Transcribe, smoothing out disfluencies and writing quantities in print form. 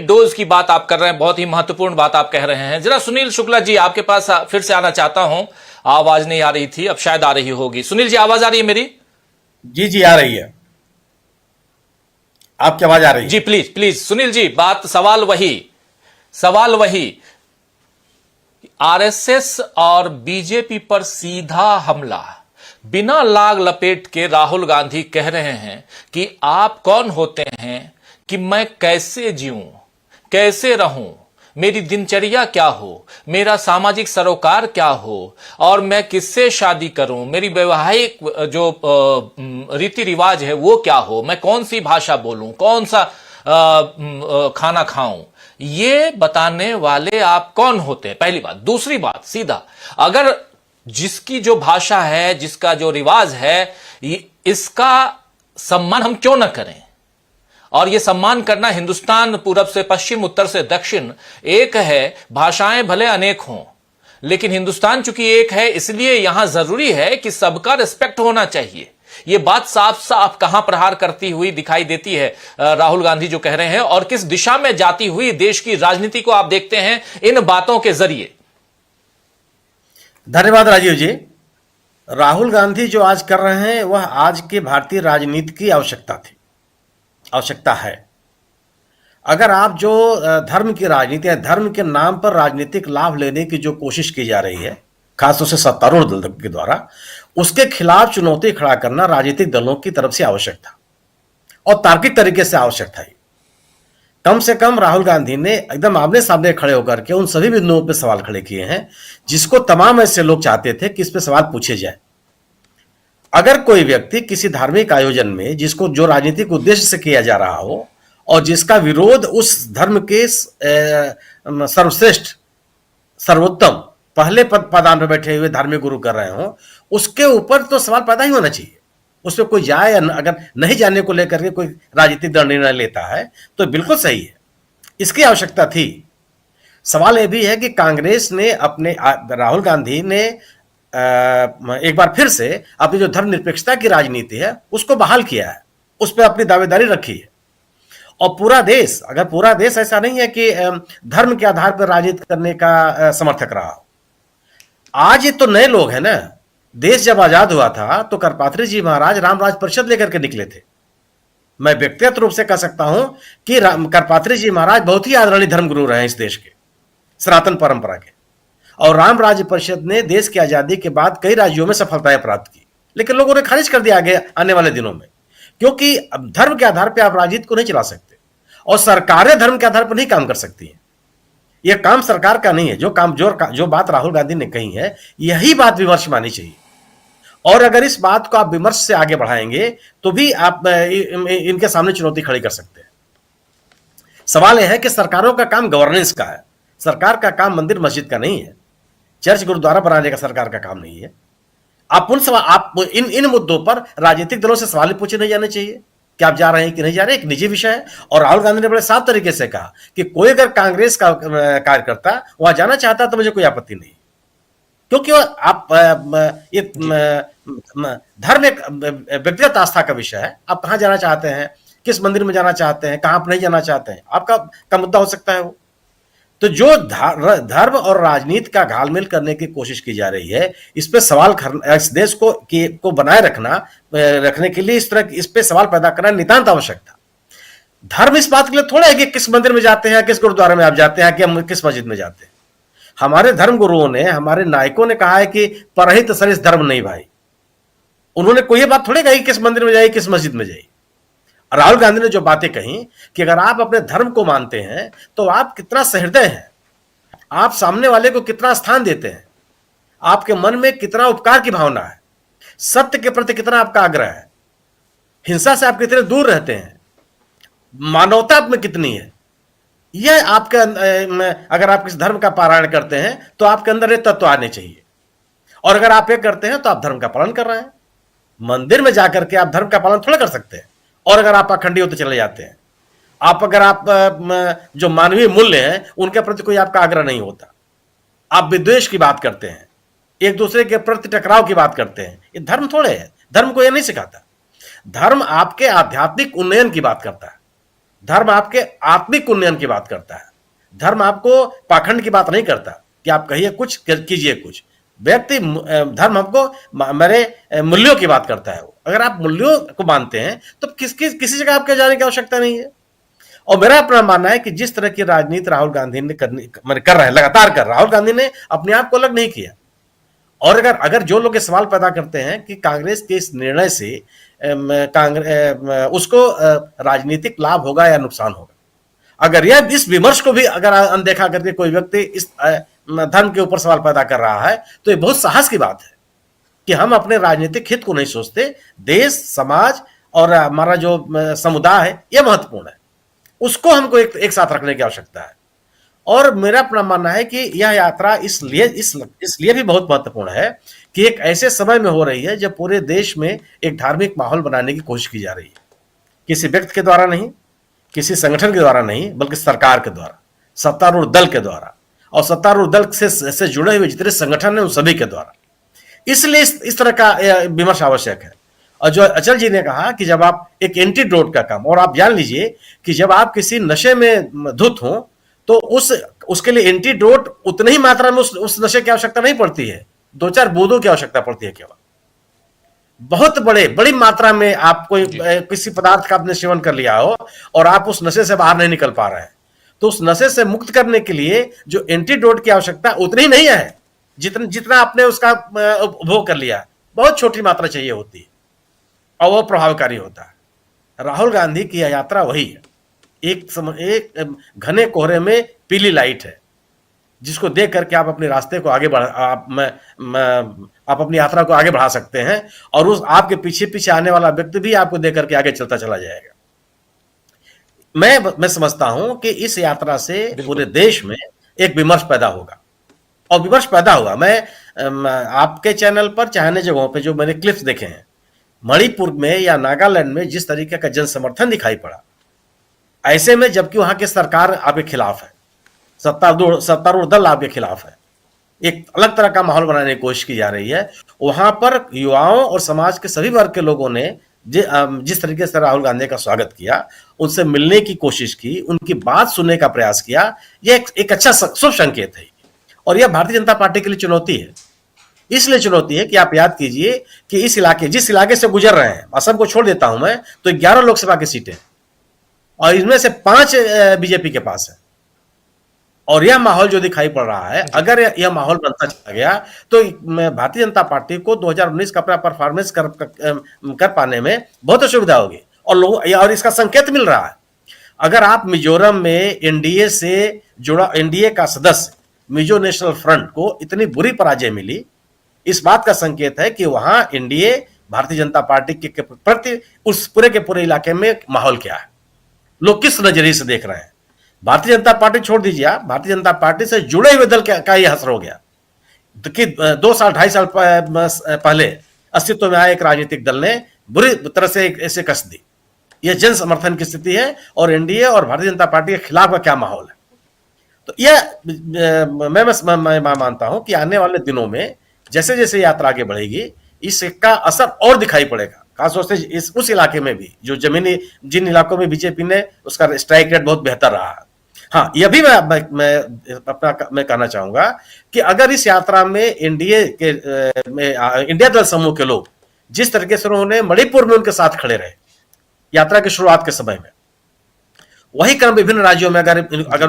Dose की बात आप कर रहे हैं, बहुत ही महत्वपूर्ण बात आप कह रहे हैं। जरा सुनील शुक्ला जी आपके पास फिर से आना चाहता हूं। आवाज नहीं आ रही थी, अब शायद आ रही होगी। सुनील जी आवाज आ रही है मेरी? जी जी आ रही है, आपकी आवाज आ रही जी है। प्लीज प्लीज सुनील जी, बात सवाल वही आरएसएस और बीजेपी पर सीधा हमला बिना लाग लपेट के राहुल गांधी कह रहे हैं कि आप कौन होते हैं कि मैं कैसे जीऊं, कैसे रहूं, मेरी दिनचर्या क्या हो, मेरा सामाजिक सरोकार क्या हो और मैं किससे शादी करूं, मेरी वैवाहिक जो रीति रिवाज है वो क्या हो, मैं कौन सी भाषा बोलूं, कौन सा खाना खाऊं, ये बताने वाले आप कौन होते हैं? पहली बात। दूसरी बात, सीधा अगर जिसकी जो भाषा है, जिसका जो रिवाज है, इसका सम्मान हम क्यों ना करें? और यह सम्मान करना, हिंदुस्तान पूरब से पश्चिम, उत्तर से दक्षिण एक है, भाषाएं भले अनेक हों, लेकिन हिंदुस्तान चूंकि एक है, इसलिए यहां जरूरी है कि सबका रिस्पेक्ट होना चाहिए। यह बात साफ साफ कहां प्रहार करती हुई दिखाई देती है राहुल गांधी जो कह रहे हैं, और किस दिशा में जाती हुई देश की राजनीति को आप देखते हैं इन बातों के जरिए? धन्यवाद राजीव जी। राहुल गांधी जो आज कर रहे हैं वह आज के भारतीय राजनीति की आवश्यकता है। अगर आप जो धर्म की राजनीति या धर्म के नाम पर राजनीतिक लाभ लेने की जो कोशिश की जा रही है, खासतौर से सत्तारूढ़ दल के द्वारा, उसके खिलाफ चुनौती खड़ा करना राजनीतिक दलों की तरफ से आवश्यक था और तार्किक तरीके से आवश्यक था। कम से कम राहुल गांधी ने एकदम आमने सामने खड़े होकर के उन सभी बिंदुओं पर सवाल खड़े किए हैं जिसको तमाम ऐसे लोग चाहते थे कि इस पर सवाल पूछे जाए। अगर कोई व्यक्ति किसी धार्मिक आयोजन में, जिसको जो राजनीतिक उद्देश्य से किया जा रहा हो और जिसका विरोध उस धर्म के सर्वश्रेष्ठ, सर्वोत्तम, पहले पदान पर बैठे हुए धार्मिक गुरु कर रहे हो, उसके ऊपर तो सवाल पैदा ही होना चाहिए। उसमें कोई जाए, अगर नहीं जाने को लेकर के कोई राजनीतिक निर्णय लेता है तो बिल्कुल सही है, इसकी आवश्यकता थी। सवाल यह भी है कि कांग्रेस ने राहुल गांधी ने एक बार फिर से अपनी जो धर्मनिरपेक्षता की राजनीति है उसको बहाल किया है, उस पर अपनी दावेदारी रखी है। और पूरा देश ऐसा नहीं है कि धर्म के आधार पर राजनीति करने का समर्थक रहा हो। आज ये तो नए लोग हैं ना। देश जब आजाद हुआ था तो करपात्री जी महाराज रामराज परिषद लेकर के निकले थे। मैं व्यक्तिगत रूप से कह सकता हूं कि करपात्री जी महाराज बहुत ही आदरणीय धर्मगुरु रहे हैं इस देश के, सनातन परंपरा के। और राम राज्य परिषद ने देश की आजादी के बाद कई राज्यों में सफलताएं प्राप्त की, लेकिन लोगों ने खारिज कर दिया आगे आने वाले दिनों में, क्योंकि धर्म के आधार पर आप राजनीति को नहीं चला सकते और सरकारें धर्म के आधार पर नहीं काम कर सकती हैं। यह काम सरकार का नहीं है। जो बात राहुल गांधी ने कही है, यही बात विमर्श मानी चाहिए। और अगर इस बात को आप विमर्श से आगे बढ़ाएंगे तो भी आप इनके सामने चुनौती खड़ी कर सकते हैं। सवाल यह है कि सरकारों का काम गवर्नेंस का है। सरकार का काम मंदिर मस्जिद का नहीं है, चर्च गुरुद्वारा बनाने का सरकार का काम नहीं है। आप इन मुद्दों पर राजनीतिक दलों से सवाल पूछे नहीं जाने चाहिए कि आप जा रहे हैं कि नहीं जा रहे, एक निजी विषय है। और राहुल गांधी ने बड़े साफ तरीके से कहा कि कोई अगर कांग्रेस का कार्यकर्ता वहां जाना चाहता तो मुझे कोई आपत्ति नहीं, क्योंकि आप धर्म एक व्यक्तिगत आस्था का विषय है। आप कहां जाना चाहते हैं, किस मंदिर में जाना चाहते हैं, कहां आप नहीं जाना चाहते हैं, आपका मुद्दा हो सकता है वो। तो जो धर्म और राजनीति का घालमेल करने की कोशिश की जा रही है, इस पे सवाल इस देश को बनाए रखने के लिए इस पे सवाल पैदा करना नितांत आवश्यक था। धर्म इस बात के लिए थोड़ा है कि किस मंदिर में जाते हैं, किस गुरुद्वारे में आप जाते हैं, कि हम किस मस्जिद में जाते हैं। हमारे धर्म गुरुओं ने, हमारे नायकों ने कहा है कि परहित सरिस धर्म नहीं भाई। उन्होंने कोई बात थोड़ी कही किस मंदिर में जाइए, किस मस्जिद में जाइए। राहुल गांधी ने जो बातें कही कि अगर आप अपने धर्म को मानते हैं तो आप कितना सहृदय हैं, आप सामने वाले को कितना स्थान देते हैं, आपके मन में कितना उपकार की भावना है, सत्य के प्रति कितना आपका आग्रह है, हिंसा से आप कितने दूर रहते हैं, मानवता में कितनी है। यह आपके अगर आप किस धर्म का पारायण करते हैं तो आपके अंदर ये तत्व आने चाहिए। और अगर आप ये करते हैं तो आप धर्म का पालन कर रहे हैं। मंदिर में जाकर के आप धर्म का पालन थोड़ा कर सकते हैं। और अगर आप अखंडी होते चले जाते हैं, अगर आप जो मानवीय मूल्य हैं उनके प्रति कोई आपका आग्रह नहीं होता, आप विद्वेष की बात करते हैं, एक दूसरे के प्रति टकराव की बात करते हैं, ये धर्म थोड़े है। धर्म को यह नहीं सिखाता। धर्म आपके आध्यात्मिक उन्नयन की बात करता है। धर्म आपके आत्मिक उन्नयन की बात करता है। धर्म आपको पाखंड की बात नहीं करता कि आप कहिए कुछ कीजिए कुछ। व्यक्ति धर्म हमको मेरे मूल्यों की बात करता है। अगर आप मूल्यों को मानते हैं तो किसी जगह आपके जाने की आवश्यकता नहीं है। और मेरा अपना मानना है कि जिस तरह की राजनीति राहुल गांधी ने कर रहे हैं, लगातार कर राहुल गांधी ने अपने आप को अलग नहीं किया। और अगर जो लोग ये सवाल पैदा करते हैं कि कांग्रेस के इस निर्णय से उसको राजनीतिक लाभ होगा या नुकसान होगा, अगर यह इस विमर्श को भी अगर अनदेखा करके कोई व्यक्ति इस धर्म के ऊपर सवाल पैदा कर रहा है तो ये बहुत साहस की बात है कि हम अपने राजनीतिक हित को नहीं सोचते। देश, समाज और हमारा जो समुदाय है यह महत्वपूर्ण है, उसको हमको एक साथ रखने की आवश्यकता है। और मेरा अपना मानना है कि यह यात्रा इसलिए भी बहुत महत्वपूर्ण है कि एक ऐसे समय में हो रही है जब पूरे देश में एक धार्मिक माहौल बनाने की कोशिश की जा रही है। किसी व्यक्ति के द्वारा नहीं, किसी संगठन के द्वारा नहीं, बल्कि सरकार के द्वारा, सत्तारूढ़ दल के द्वारा, और सत्तारूढ़ दल से जुड़े हुए जितने संगठन हैं उन सभी के द्वारा। इसलिए इस तरह का विमर्श आवश्यक है। और जो अचल जी ने कहा कि जब आप एक एंटीडोट का काम, और आप जान लीजिए कि जब आप किसी नशे में धुत हो तो उसके लिए एंटीडोट उतनी ही मात्रा में उस नशे की आवश्यकता नहीं पड़ती है, 2-4 बूंदों की आवश्यकता पड़ती है केवल। बहुत बड़ी मात्रा में आप किसी पदार्थ का आपने सेवन कर लिया हो और आप उस नशे से बाहर नहीं निकल पा रहे हैं, तो उस नशे से मुक्त करने के लिए जो एंटीडोट की आवश्यकता उतनी ही नहीं है जितना आपने उसका उपभोग कर लिया। बहुत छोटी मात्रा चाहिए होती है और वह प्रभावकारी होता है। राहुल गांधी की यात्रा वही है, एक घने कोहरे में पीली लाइट है जिसको देख करके आप अपने रास्ते को आगे आप अपनी यात्रा को आगे बढ़ा सकते हैं, और उस आपके पीछे पीछे आने वाला व्यक्ति भी आपको देख करके आगे चलता चला जाएगा। मैं समझता हूं कि इस यात्रा से पूरे देश में एक विमर्श पैदा होगा, और विमर्श पैदा हुआ। मैं आपके चैनल पर चाहे अन्य जगहों पे जो मैंने क्लिप्स देखे हैं, मणिपुर में या नागालैंड में जिस तरीके का जन समर्थन दिखाई पड़ा, ऐसे में जबकि वहां की सरकार आपके खिलाफ है, सत्तारूढ़ दल आपके खिलाफ है, एक अलग तरह का माहौल बनाने की कोशिश की जा रही है। वहां पर युवाओं और समाज के सभी वर्ग के लोगों ने जिस तरीके से राहुल गांधी का स्वागत किया, उनसे मिलने की कोशिश की, उनकी बात सुनने का प्रयास किया, यह एक अच्छा शुभ संकेत है। और यह भारतीय जनता पार्टी के लिए चुनौती है। इसलिए चुनौती है कि आप याद कीजिए कि जिस इलाके से गुजर रहे हैं, असम को छोड़ देता हूं मैं, तो 11 लोकसभा की सीटें और इनमें से 5 बीजेपी के पास है। और यह माहौल जो दिखाई पड़ रहा है, अगर यह माहौल बनता चला गया तो भारतीय जनता पार्टी को 2019 का अपना परफॉर्मेंस कर पाने में बहुत असुविधा होगी। और इसका संकेत मिल रहा है। अगर आप मिजोरम में एनडीए से जुड़ा, एनडीए का सदस्य मिजो नेशनल फ्रंट को इतनी बुरी पराजय मिली, इस बात का संकेत है कि वहां एनडीए भारतीय जनता पार्टी के प्रति उस पूरे के पूरे इलाके में माहौल क्या है, लोग किस नजरिए से देख रहे हैं। भारतीय जनता पार्टी छोड़ दीजिए, भारतीय जनता पार्टी से जुड़े हुए दल का यह असर हो गया कि 2 साल 2.5 साल पहले अस्तित्व में आए एक राजनीतिक दल ने बुरी तरह से ऐसे कस दी। यह जन समर्थन की स्थिति है, और एनडीए और भारतीय जनता पार्टी के खिलाफ का क्या माहौल है। तो यह मैं मानता हूं कि आने वाले दिनों में जैसे जैसे यात्रा आगे बढ़ेगी, इसका असर और दिखाई पड़ेगा, खासतौर से उस इलाके में भी जो जिन इलाकों में बीजेपी ने उसका स्ट्राइक रेट बहुत बेहतर रहा है। हाँ, यह भी मैं कहना चाहूंगा कि अगर इस यात्रा में इंडिया दल समूह के लोग जिस तरीके से उन्होंने मणिपुर में उनके साथ खड़े रहे यात्रा की शुरुआत के समय में, वही क्रम विभिन्न राज्यों में अगर उनके